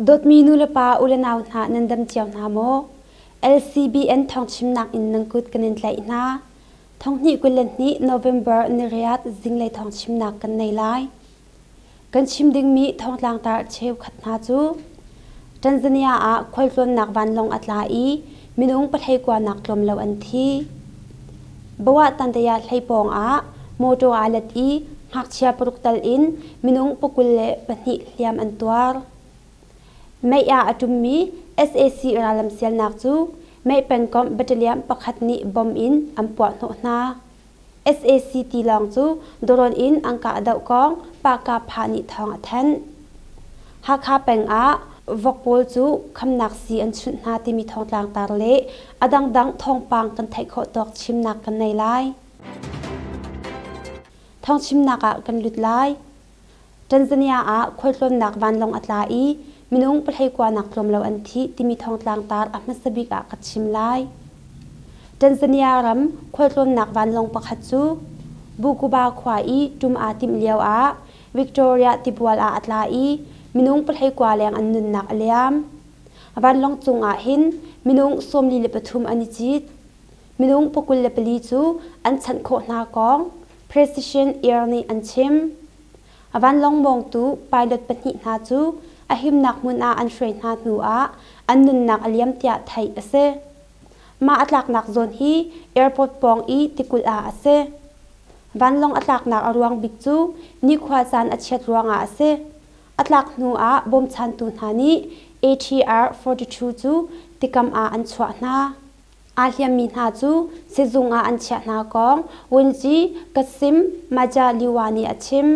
dot minu le pa ulenaw na nandam chiaw na mo LCBN thong chimnak in nangkut kanin tlai na thong ni kulen ni November ni riat jinglei thong chimnak kan nei lai kan chim ding mi thong tlang tar cheu khat na chu Tanzania a khwaltlom nak van long atla I minung pathai kwa nak tlom lo an thi bawa tandaya thlaipong a moto alat I hak chia pruktal in minung pokulle pani liam antwar mai a atummi SAC ralam sial nak chu mai pengkom battalion pakhat ni bom in ampwa no na SAC ti long chu doron in angka dau kong paka phani thong athan hakha peng a vokpol chu khamnak si an chun na ti mi thong tlang tar le adang dang thong pang kan thai kho tok chimnak kan nei lai thong chimnaka kan lut lai Tanzania a khwaltlom nak van long atla I minung pathai kwa nak tlom lo an thi ti mi thong tlang tar ahmasabik a kachim lai Tanzania ram khwaltlom nak van long pakhat chu bukuba khwa I tum a tim liaw a Victoria Tipwal a atla I minung pathai kwa leng an nun nak aliam van long chung a hin minung somli le pathum ani chit minung pokul le pali chu an chan kho na kong precision air ni an chim van long mong tu pilot pani na chu ahim nak mun a an shrain na nu a an nun nak aliam tia thai ase ma atlak nak zone hi airport pong I tikul a ase van long atlak nak arwang big chu ni khwa chan a chet ruanga ase atlak nu a bom chan tu na ni ATR 42 chu tikam a an chwa na a hliam mi na chu sejung a an chha na kong wunji kasim maja liwani achim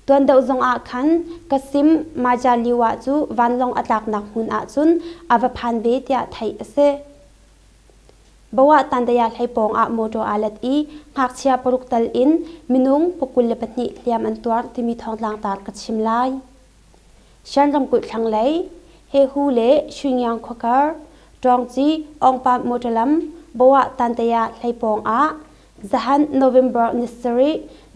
tuan dau zong a khan kasim maja liwa chu van long atlak nak hun a chun ava phan be tia thai ase bawa tandaya thlaipong a moto alat I ngak chia paruktal in minung pokul le patni liam antwar timi thong lang tar kachim lai shanram kut thang lai he hu le shungyang khokar tongji ongpa motolam bawa tandaya thlaipong a zahan November nisari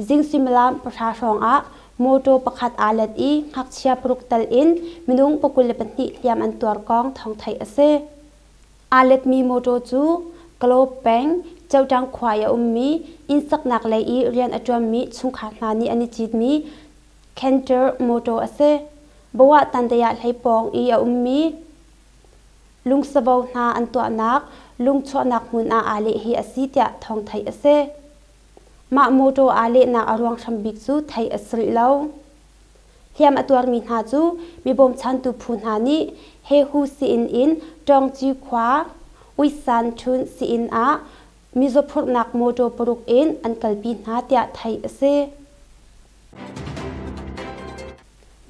jing simlam prashong a moto pakhat alat I ngak chia paruktal in minung pokul le patni liam antwar kong thong thai ase alat mi moto chu Klopeng chawtang khwaya ummi insak nak lai I rian atwam mi chungkha hnani ani chit mi Canter moto ase bawa tandaya thlaipong I a ummi lungsabaw na antwa nak lungchwa nak mun a ale hi asitia thong thai ase ma moto ale na arwang thambik chu thai asri lo hiam atwar mi na chu mi bom chan tu phun hani he hu si in tong chi khwa wisan thun si in a mizophur nak moto poruk in an kalpi na tia thai ase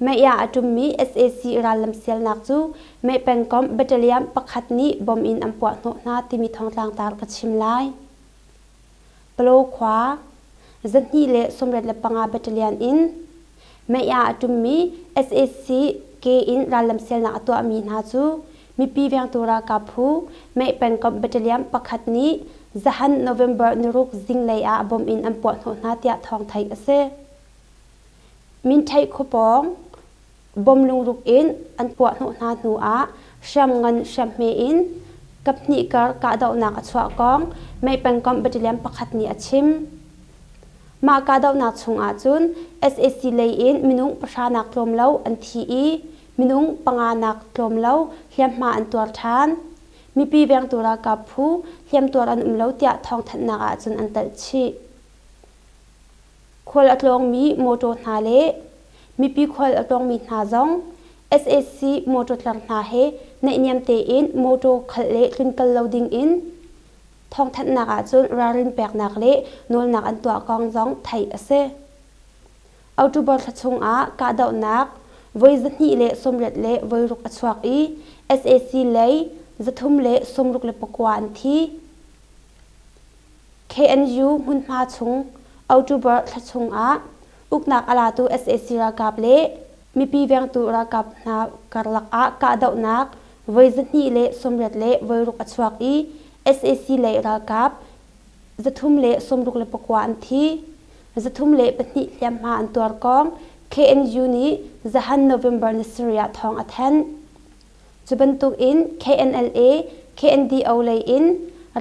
maya atummi SAC ralam sel nak chu me pengkom battalion pakhat ni bom in ampwa no na timi thong tlang tar kachim lai plo khwa zanhi le somret le panga battalion in maya atummi SAC ke in ralam sel na atwa mi na chu mi pi vyang tura ka phu me pengkom battalion pakhat ni zahan November nuruk jinglei a bom in ampwa no na tia thong thai ase min thai khopong bom lungruk in an pwa no na nu a sham ngan sham me in kapni kar ka daw nak achwa kong mai pengkom battalion pakhat ni achim ma ka daw nak chung a chun SAC lei in minung pasha nak tlom lo an thi I minung panga nak tlom lo hliam ma an tuar than mi pi veng tura ka phu hliam tuar an lo tia thong that na a chun an tal chi khol atlong mi moto na le mi pi khol atong mi na zong SAC moto tlang na he nei niam te in moto khal le twinkle loading in thong that na a chun rarin pek nak le nol nak an tua kong zong thai ase October thachung a ka daw nak voi zanhi le somret le voi ruk achwak I SAC lei zathum le somruk le pakwa an thi KNU mun ma chung October thachung a uknak ala tu SAC ra kap le mi pi veng tu ra kap na karlak a ka daw nak voi zanhi le somret le voi ruk achwak I SAC le ra kap zathum le somruk le pakwa an thi zathum le patni liam ma an tuar kong KNU ni zahan November ni Syria thong athan จุบันตุกอิน KNLA KNDO เลยอิน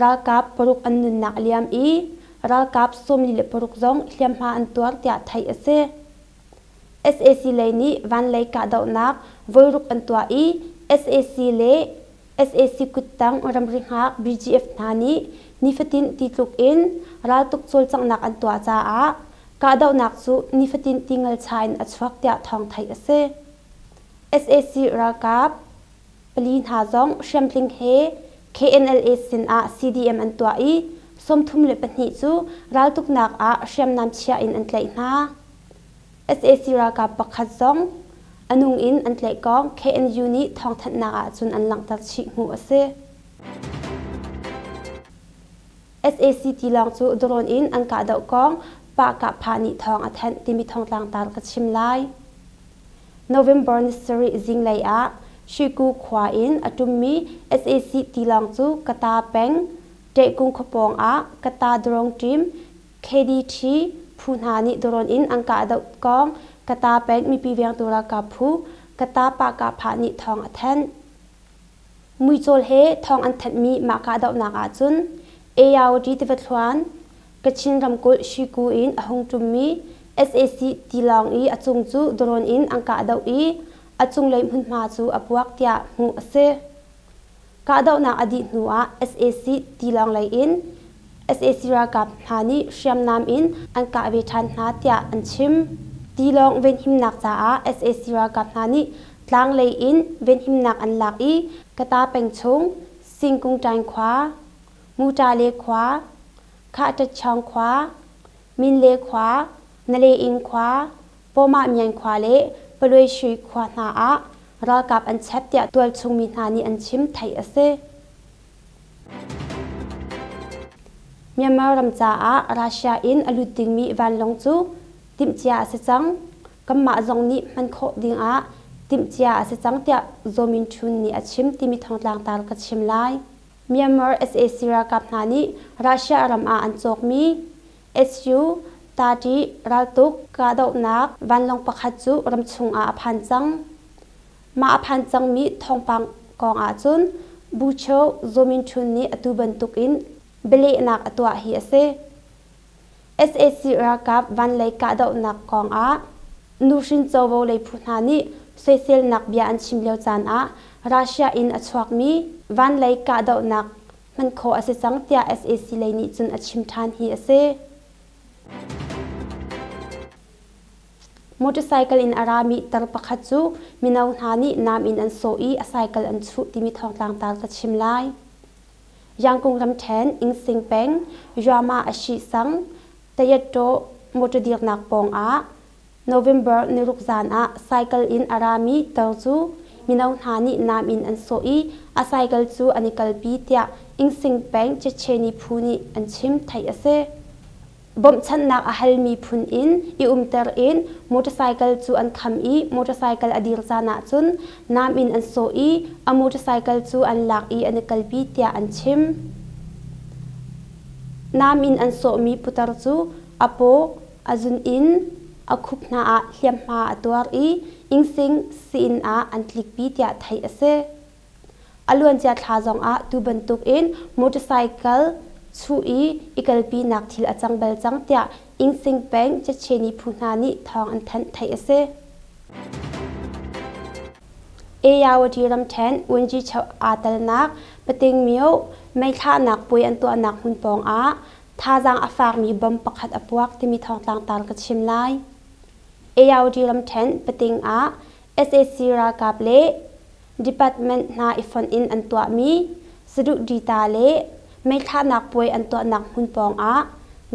รัลกับปรุกอันนุนนักเลียมอีรัลกับสมนิลปรุกซงเลียมหาอันตัวเตียไทยเส SAC เลยนี้วันเลยกาดาวนักวรุกอันตัวอี SAC เลย SAC กุดตังรำริงหัก BGF นานี้นิฟตินติดลุกอินรัลตุกโซลจังนักอันตัวจ้ากาดาวนักสูนิฟตินติงลชายอัชวักเตียทองไทยเส SAC รัลกับปลีนหาซองเชมพลิงเฮ KNLA สินCDM อันตัวอีสมทุมเลปนิจูรัลตุกนักเชมนำเชียอินอันเตยนา SAC รัลกับปักขัดซองอนุงอินอันเตยกอง KNU นี้ทองทัดนักจุนอันหลังตัดชิหัวเส SAC ตีลองจูดรอนอินอันกาดาวกองปากกับพานิทองอันเทนติมิทองต่างตาลกัดชิมไล November นิสรีจิงไลชิกูควาอินอตุมมี SAC ตีลองจูกตาเป็งเด็กกุงขปองกตาดรองจิม KDT พูนานิดรอนอินอังกาดกองกตาเป็งมีปีเวียงตุลากับผู้กตาปากกับพานิทองอันเทนมุยโจลเฮทองอันเทนมีมากาดนักจุนเอยาวดีติเวทวันกชินรำกุลชิกูอินหงตุมมี SAC ตีลองอีอจุงจูดรอนอินอังกาดอีอจุงเลยมุนมาจูอปวักเตียหูเสกาดาวนักอดีตหัว SAC ตีลองเลยอิน SAC รักับฮานีเชียมนามอินอันกาเวทันนาเตียอันชิมตีลองเวนหิมนักจ้า SAC รักับฮานีทางเลยอินเวนหิมนักอันหลักอีกตาเป็งชงสิงกุงจันขวามูจาเลขวาข้าจัดช่องขวามินเลขวานเลอิงขวาโปมาเมียนขวาเลปลุยชุยขวานารัลกับอันเชปเตียตัวชงมินานีอันชิมไทยเสเมียนมารำจ้ารัสเซียอินอลุดิงมีวันลงจูติมเจียเสจังกัมมาจงนี้มันโคดิงติมเจียเสจังเตียโซมินชุนนี่อันชิมติมิทองลางตาลกัดชิมไลเมียนมา SAC รักับนานีรัสเซียรำอันจกมี SUตาดีรัลตุกกาดาวนักวันลงประคัดจูรำชงพันจังมาพันจังมีทองปังกองจุนบูโชโซมินชุนนี้ตุบันตุกอินเบลนักตัวเฮียเซ SAC รักับวันเลยกาดาวนักกองนูชินโจวเลยพูนานีเซเซลนักเบียอันชิมเลียวจานรัสเซียอินอชวักมีวันเลยกาดาวนักมันโคอสิจังเตีย SAC เลยนี่จุนอชิมทานเฮียเซมอเตอร์ไซค์อินอารามีตรปขัดจูมินาวนานีนามอินอันโซอีไซค์อันชุติมิทองต่างตาลกัดชิมไลยังคงรำแทนอิงสิงเป็งยามาอาชิสังเตยโตมอเตอร์ดีนักปองNovember นิรุกจานไซค์อินอารามีตรจูมินาวนานีนามอินอันโซอีอาไซค์จูอันนิกลปีเตียอิงสิงเป็งเจเชนีพูนีอันชิมไทยเสบอมชันนักอาหลมีพุนอินอิอุมเตอร์อินมอเตอร์ไซค์จูอันคำอีมอเตอร์ไซค์อดีรจานาจุนนามอินอันโซอีอมอเตอร์ไซค์จูอันลักอีอันกลปีเตียอันชิมนามอินอันโซมีพุตรจูอโปอาจุนอินอคุปนาเลียมมาตัวอีอิงสิงซีนอันคลิกปีเตียไทยเสอลวนจัดทาจงตูบันตุกอินมอเตอร์ไซค์ชูอีกลปีนักทิลอจังเบลจังเตียอิงสิงเป็งจะเชนีพูนานิทองอันเทนไทยเสเอยาวดีรำแทนวันจีชาวอาตลนักปะติงมิวไม่ท่านักปุยอันตัวนักหุ่นปองท่าจังอาฟากมีบอมปักหัดอปวักที่มีทองต่างตาลกัดชิมไลเอยาวดีรำแทนปะติงSAC รากับเล่ Department นาอิฟอนอินอันตัวมีสะดุดีตาเล่ไม่ท่านักป่วยอันตัวนักหุ่นปอง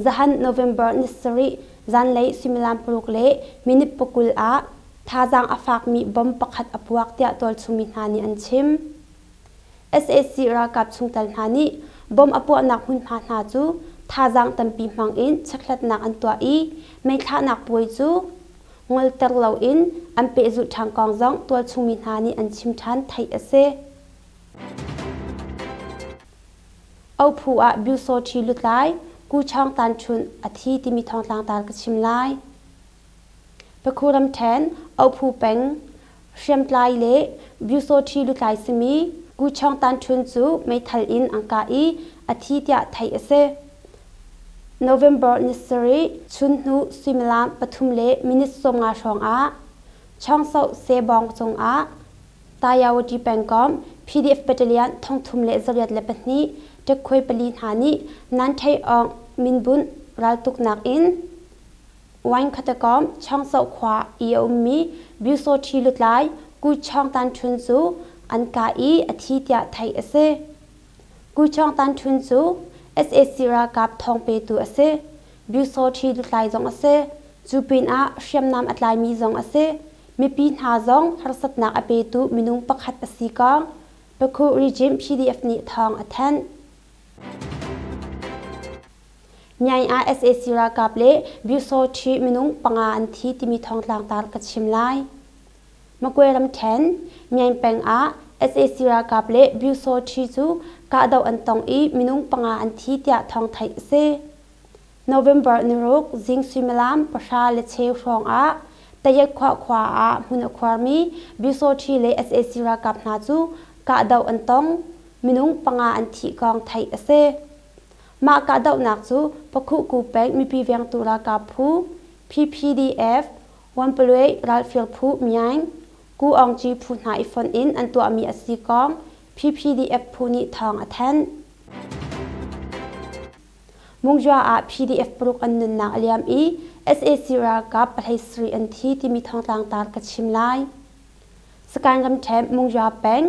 จัน November นิสรีจันเลยซิมิลามปลุกเล่มินิปกุลท่าจังอาฟากมีบอมปักหัดอปวักเตียตัวชุมินานีอันชิม SAC รากับชุงตันนานีบอมอปวนักหุ่นพานาจูท่าจังตัมปีมังอินชักลัดนักอันตัวไม่ท่านักป่วยจูงวลเตอร์เลาอินอันเปจุทางกองจังตัวชุมินานีอันชิมทันไทยเสเอาผู้บิวโซชีลุดไลกูช่องตันชุนอาทิที่มีทองต่างตาลกชิมไลประคูรำแทนเอาผู้เป็ง เชียมไลเล่บิวโซชีลุไลสมีกูช่องตันชุนจูไม่ทัลอินอังกาอีอาทิตย์ไทยเซ November Nursery ชุนนูซิมลามปทุมเล่มินิสมงาชองอาช่องเสาเซบองจงอาตายาวจีแปงกอม PDF บัตเลียนท่องทุมเล่จริยเลปนี้จะคุยปลีหานีนันไทยองมินบุนรัลตุกนักอินวันคัตกอมช่องเสาขวาอีอมีบิวโซชีลุไลกูช่องตันชุนจูอันกาอีอาทิตย์ไทยเซกูช่องตันชุนจู SAC รากับทองเปตูเซบิวโซชีลุไลจงเซจูปินอาเชียมนามอัตไลมีจงเซมีปีนหาจงฮาร์สัตนักอเปตูมินุงปักหัดปสีกองปะคูรีจิม PDF นี้ทองอัทนยายอา SAC รากับเล่บิวโซชีมินุงปังอันที่ที่มีทองต่างตากัดชิมไลมากวยรำแทนยายเป็งอา SAC รากับเล่บิวโซชีจูกาดาวอันตองอีมินุงปังอันที่ที่ทองไทยเซ November นิรุกจิงซิมลามประชาเลเชฟรองอาแต่ยักขวาอามุนความีบิวโซชีเล่ SAC รากับนาจูกาดาวอันตองมินุงปังอันที่กองไทยเซมากาดาวนักจูปะคุกูเป็งมีปีเวียงตุลากับผู้ PPDF วันเปลือยรัลฟิลผู้มียังกูอองจีผู้หาอีฟอนอินอันตัวมีอสีกอง PPDF ผู้นี้ทองอัทนมุงจัวอา PDF ปลุกอันนึนนักเลียมอี SAC รากับประเทศสรีอันที่มีทองต่างตากัดชิมไลสการรำแทมมุงจัวเป็ง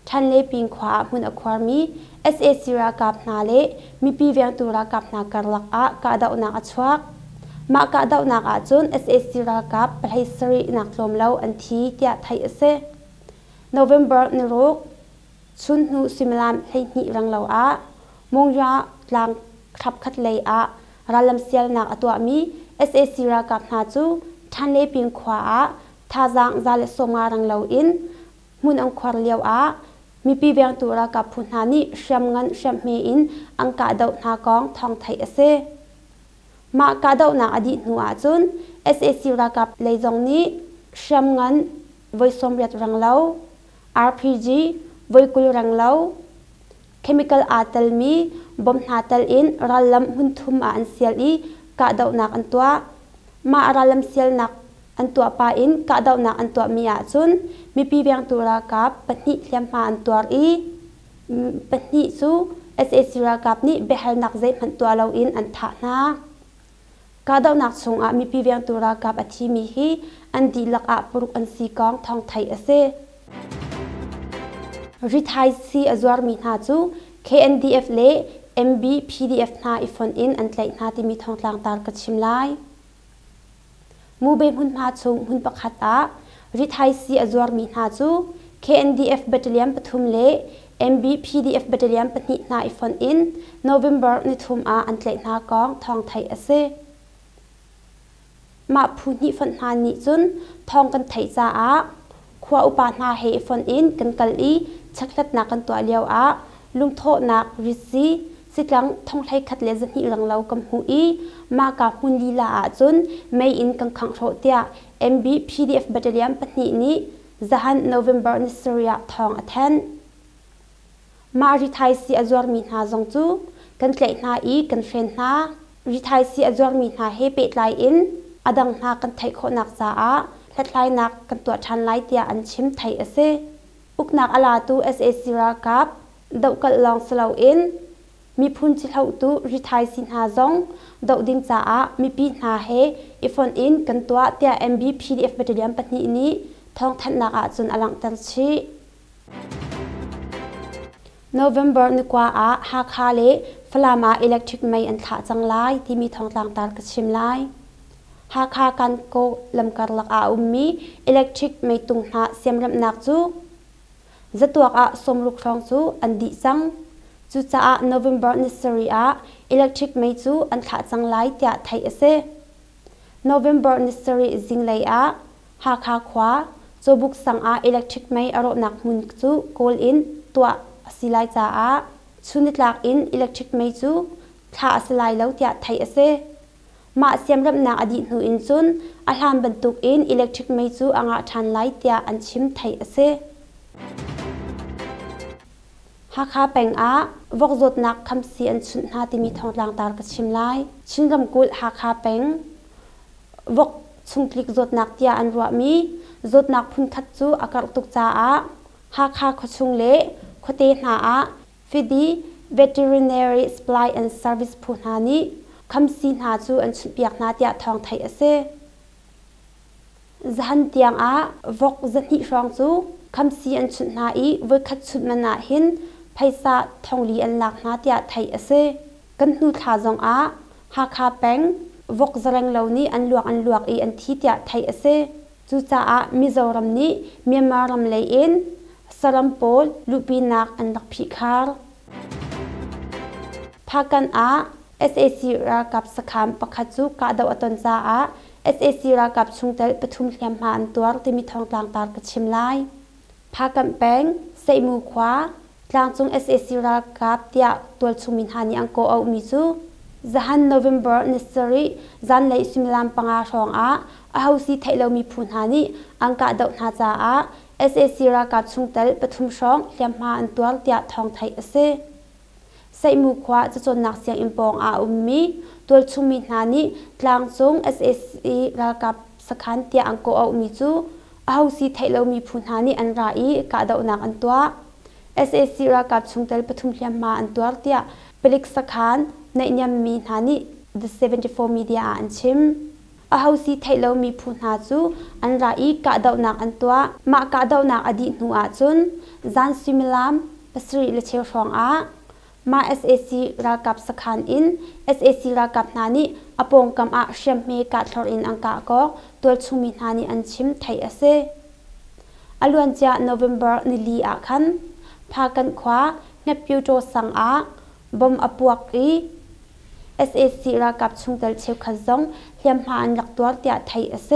ทันเลปิงขวามุนอความี SAC รากับนาเลมีปีเวียงตุรากับนากรลักอากาดาวนักอชวักมากาดาวนักอาจุน SAC รากับประเทศสรีนักลมเล่าอันที่เดียไทยเซ November นิรุกชุนนูซิมลามให้หิรังเล่าอามุงจัวลางขับขัดเลยอารัลลำเซียลนักตัวมี SAC รากับนาจูทันเลปิงขวาท่าจางจาเลสมารังเล่าอินมุนอังควาเลียวอามีปีเวียงตุรากับพุนานีเชียมเงินเชียมเมอินอังกาดาวนากองทองไทยเซมากาดาวนาอดีตหนูอาจุน SAC รากับเลยจงนี้เชียมเงินไว้สมเรียดรังเล่า RPG ไว้กุลรังเล่า Chemical อาตัลมีบอมนาตัลอินรัลลัมหุนทุมอันเซียลีกาดาวนักอันตัวมารัลลัมเซียลนักอันตัวปาอินกาดาวนักอันตัวมีอาจุนมีปีเบียงตุรากับปนิเลียมมาอันตัวอีปนิซู SAC รากับนี่เบลนักเจ็บอันตัวเราอินอันท่านากาดาวนักชงอามีปีเบียงตุรากับอธิมีฮีอันดีลักอาปรุกอันสีกองทองไทยเซริทายซีอจวาร์มีนาจู KNDF เล่ MB PDF นาอีฟอนอินอันไลนาที่มีทองต่างตากัดชิมไลมูเบมุนมาชงมุนปักขัดอาริทายซีอจวาร์มีนาจู KNDF บัตเลียมปทุมเล่ MB PDF บัตเลียมปนินาอีฟอนอิน November นิทุมอาอันไลนากองทองไทยเซมาพูนิฟันนานิจุนทองกันไทยจ้าอาขวาอุปานาเฮฟันอินกันกัลอีชักลัดนักกันตัวเลียวอาลุงโทนักริซีสิกลังทองไทยขัดเลจันฮิรังเล่ากำหูอีมากาหุนลีลาอาจุนไม่อินกังขังโรเตีย MB PDF บัตเลียมปนินี้จะหัน November นิสเรียทองอัทนมาริไทยซีอจวาร์มีนาจงจูกันเตะนาอีกันเฟนนาริไทยซีอจวาร์มีนาเฮเปตไลอินอดังนากันไทยโคนักจ้าอาและไลนักกันตัวชันไลเตียอันชิมไทยเซอุกนักอลาตู SAC รากับดาวกัลลองสลาวอินมีพุนจิลาตูริไทยสินหาจงดาวดิงจ้าอามีปีนาเฮอีฟอนอินกันตัวเตีย MB PDF บัตเลียมปนินี้ทองทันนักอาจุนอลังตัลชี November นึกว่าอาฮาคาเลฟลามาอิเล็กทริกไม่อันขาจังไลที่มีทองต่างตากัดชิมไลหากหากันโกลำการลักอามีอิเล็กทริกไม่ตุงหาเสียมรำนักจูจะตัวอาสมลุกรองจูอันดีจังจูจะอา November นิสเรียอิเล็กทริกไม่จูอันขาจังไลเตียไทยเซ November นิสเรียจิงเลยอาหากหาขวาจูบุกสังอาอิเล็กทริกไม่อารมณ์นักมุนจูโกลอินตัวสิไลจ้าอาชุนิตลักอินอิเล็กทริกไม่จูขาสิไลแล้วเตียไทยเซ มาเสียมรับนักอดีตหูอินซุนอาหารบรรทุกอินอิเล็กทริกไม่จูอ่างทันไลท์ยาอันชิมไทยเสหากหาแปงอาวกจดนักคำเสียนชุนหาที่มีทองลางตาลกชิมไลชินรำกุลหากหาแปงวกชุงคลิกจดนักที่อันรัวมีจดนักพุนทัดจูอากาศตุกจ้าหากหาขชุงเละขเตหนาฟิดี veterinary supply and service พูนหานี้คำสีหาจูอันชุนเปียกนาที่ทองไทยเสจันเตียงวกจันหิรองจูคำสีอันชุนหาอีวิคัดชุดมันนาหินไพศาทองลีอันหลักนาที่ไทยเสกันนูทาจงหากหาแปงวกจรังเหล่านี้อันลวกอีอันที่ไทยเสจูจ้ามิโซรัมนี้เมียนมารัมเลยอินสลัมโพลลูปีนักอันลักพิคาร์พากันSAC รากับสขามประคัดจูกาดาวตันจ้าSAC รากับชุงเตลปทุมเลียมหาอันตัวที่มีทองกลางตาลกชิมไลพากันแปงใส่มือขวากลางจง SAC รากับเตียตัวชุมินหานีอังโกเอามิจูจัน November นิสรีจันเลยสุมิลามปังอาชองอาหูสีไทยเรามีพูนหานีอังกาดาวนาจ้าSAC รากับชุงเตลปทุมชองเลียมหาอันตัวเตียทองไทยเสใส่มือขวาจะจนนักเสียงอิมปองมีตัวชุมินหานีกลางจง SAC รากับสขันเตียอังโกเอามิจูอาหูสีไทยเรามีพูนหานีอันไรกาดาวนักอันตัว SAC รากับชุงเตลปทุมเลียมหาอันตัวเตียเปลิกสขันในยามมีหานี The 74 Media อันชิมอาหูสีไทยเรามีพูนหาจูอันไรกาดาวนักอันตัวมากาดาวนักอดีตหัวจุนจันซิมิลามปสรีเลเชลฟองมา SAC รากับสขันอิน SAC รากับนานีอปงกำเชียมเมกัดทอรินอังกาก็ตัวชุมินานีอันชิมไทยเสอลวนจา November นิลีคันพากันขวาเนปิวโจสังบอมอปวกSAC รากับชุงเตลเชลขจงเลียมหาอันหลักตัวเตียไทยเส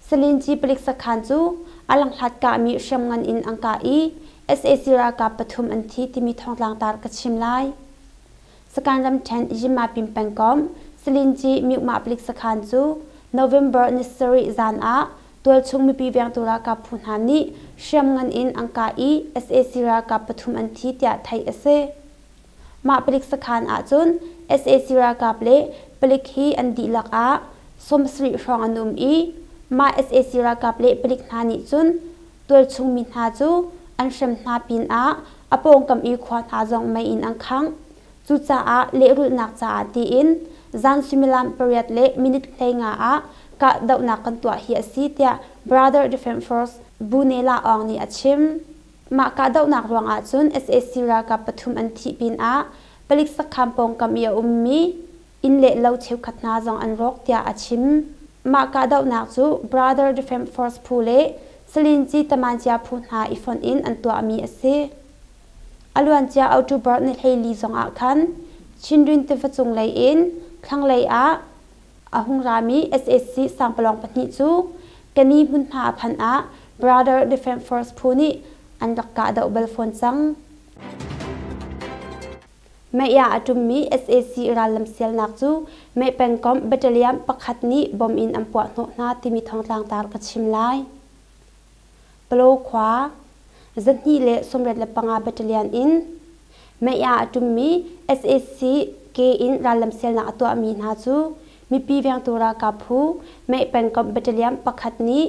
สลินจีปลิกสขันจูอลังหัดกามีเชียมเงินอินอังกาSAC รากับปฐุมอันที่มีทองลางตาลกชิมไลสการรำแทนยิมาปิมเป็งกอมสลินจีมิวมาปลิกสขันจู November นิสรีจานตัวชุงมีปีเวียงตัวรากับพูนหานีเชียมเงินอินอังกาSAC รากับปฐุมอันที่ไทยเสมาปลิกสขันจุน SAC รากับเล่ปลิกฮีอันดีลักสมสรีรองอนุมมา SAC รากับเล่ปลิกนานิจุนตัวชุงมินหาจูอันเชมนาปินอปงกำอีควาทาจงไม่อินอังคังจูจ้าเลรุนักจ้าตีอินจันซิมิลามเปรียดเลมินิตเพลงกะดาวนักกันตัวเฮียซีเตีย Brother Defense Force บูเนลาอองนี่อัชิมมากะดาวนักรวงจุน SAC รากับปฐุมอันที่ปินปลิกสักคำปงกำอีมีอินเลเลวเชวขัดนาจงอันรกเตียอัชิมมากะดาวนักจู Brother Defense Force พูเลสลินจีตมันจะพูดหาอีฟอนอินอันตัวมีเสอลวนจะเอาจูบอร์ในเฮลีจงคันชินดุนเตฟจงเลยอินครั้งเลยหุงรามี SAC สังปลองปนิจูกันนี้พูดหาพันBrother Defense Force พูนี่อันรักกาดเอาเบลฟอนจังไม่อยากจุมมี SAC ราลำเซียลนักจูไม่เป็นกอมบัตเตอรี่ปักขัดนี้บอมอินอันปวดโนนาที่มีทองทางตาลกัดชิมไลปลขวาจันนี่เละสมเด็จและปังอาบัตเตอรี่อินไม่อยากจุมมี SAC เกอินราลำเซียลนักตัวมีนาจูมีปีเวียงตัวรากับผู้ไม่เป็นกอมบัตเตอรี่ปักขัดนี้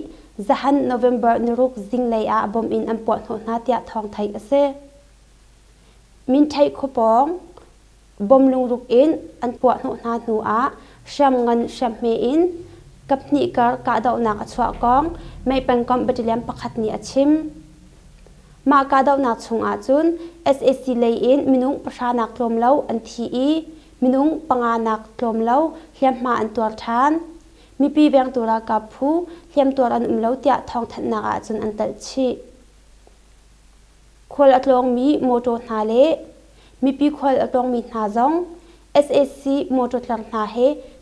จัน November นรุกจิงเลยบอมอินอันปวดโนนาที่ทองไทยเสมินไทยขบองบอมลุงรุกอินอันปวดโนนาหนูเชื่อมเงินเชื่อมเมอินกับนี่กะดาวนักชัวกองไม่เป็นกอมบัตเตอรี่ปักขัดนี้ชิมมากะดาวนักชงจุน SAC เลยอินมินุงประชานักลมเล่าอันที่มินุงปังอานักลมเล่าเลียมมาอันตัวทานมีปีเวียงตัวรากับผู้เลียมตัวอันเล่าเตียทองทันนักจุนอันตัดชีควรอัตลงมีโมโตนาเลมีปีควรอัตลงมีนาจง SAC โมโตหลังนาเฮ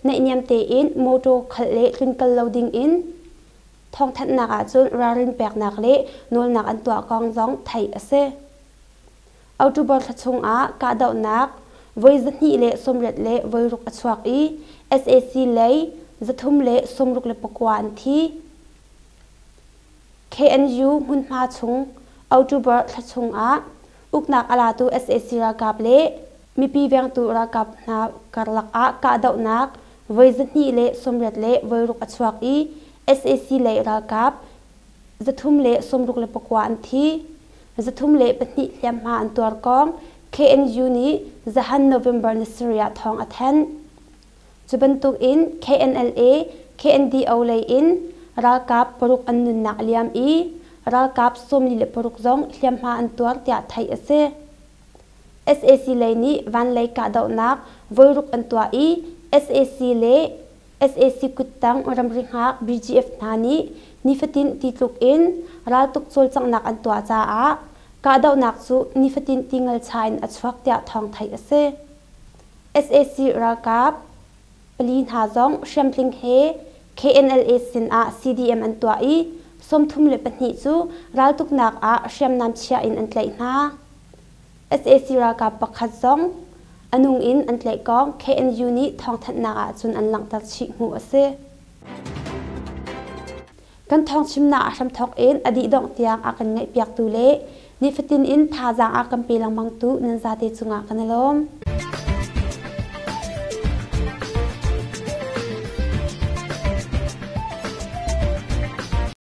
ในเนียมเตอินโมโตขเลรินกัลลาวดิงอินทองทันนักจุนรารินแปกนักเลนวลนักอันตัวกองจงไทยเสเอาจูบอลทัชงกาดาวนัก voi zani le somret le voi ruk achwak I SAC le zathum le somruk le pakwa an thi KNU mun ma chung October thachung a uknak ala tu SAC ra kap le mi pi veng tu ra kap na karlak a ka dau nak voi zani le somret le voi ruk achwak I SAC le ra kap zathum le somruk le pakwa an thi zathum le pahni hliam ma an tuar kong KNU ni zahan November ni Syria thong athen chubantuk in KNLA KNDO le in ra kap paruk an nun nak liam I ra kap somli le paruk zong hliam ma an tuar tia thai ase SAC le ni van le ka dau nak voi ruk an tua I SAC le SAC kutang ramring hak BGF nani nifatin titluk in ra tuk chol chang nak an tua cha a ka dau nak chu nifatin tingal chain achwak tia thong thai ase SAC ra kap palin ha zong shempling he KNLA sin a CDM an tua I somthum le pahni chu ral tuk nak a shem nam chia in an tlai na SAC ra kap pakhat zong anung in an tlai kong KNU ni thong that na a chun an lang tak chi mu ase kan thong chimna a sam thok in adi dong tiang a kan ngai piak tu le nifatin in tha jang a kampi lang mang tu nan za te chunga kanalom